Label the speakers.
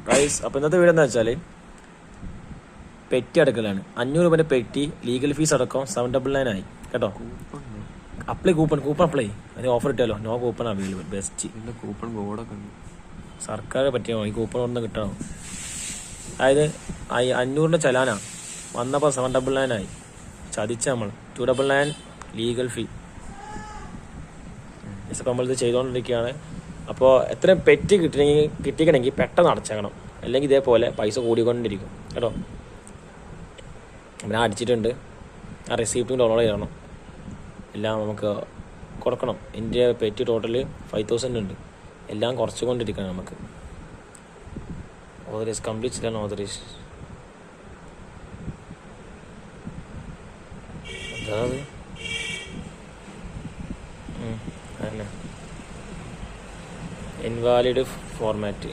Speaker 1: Guys അപ്പോൾ ഇന്നത്തെ video എന്താ വെച്ചാൽ പെറ്റി അടക്കലാണ്. 500 രൂപേൻ്റെ പെറ്റി, ലീഗൽ ഫീസ് അടക്കം 799 ആയി കേട്ടോ. അപ്ലൈ കൂപ്പൺ അപ്ലൈ, അത് ഓഫർ ഇട്ടാലോ. No coupon available. Best
Speaker 2: coupon ബോർഡൊക്കെ ഉണ്ട്.
Speaker 1: സർക്കാർ പറ്റിയോ ഈ കൂപ്പൺ ഒന്ന് കിട്ടണം. അതായത് 500 ചലാനാ വന്നപ്പോൾ 799 ആയി. ചതിച്ച നമ്മൾ 299 ലീഗൽ ഫീ. ഇപ്പം നമ്മളിത് ചെയ്തുകൊണ്ടിരിക്കുകയാണ്. അപ്പോൾ എത്ര പെറ്റ് കിട്ടിക്കണമെങ്കിൽ പെട്ടെന്ന് അടച്ചേക്കണം, അല്ലെങ്കിൽ ഇതേപോലെ പൈസ കൂടിക്കൊണ്ടിരിക്കും കേട്ടോ. ഞാൻ അടിച്ചിട്ടുണ്ട്. ആ റെസിപ്റ്റും ഡൗൺലോഡ് ചെയ്യണം, എല്ലാം നമുക്ക് കൊടുക്കണം. എൻ്റെ പെറ്റ് ടോട്ടൽ 5000 ഉണ്ട്. എല്ലാം കുറച്ചുകൊണ്ടിരിക്കണം നമുക്ക്. ഓതറൈസ് കംപ്ലീറ്റ് ചെയ്യണം. ഓതറൈസ് അതായത് ഇൻവാലിഡ് ഫോർമാറ്റ്.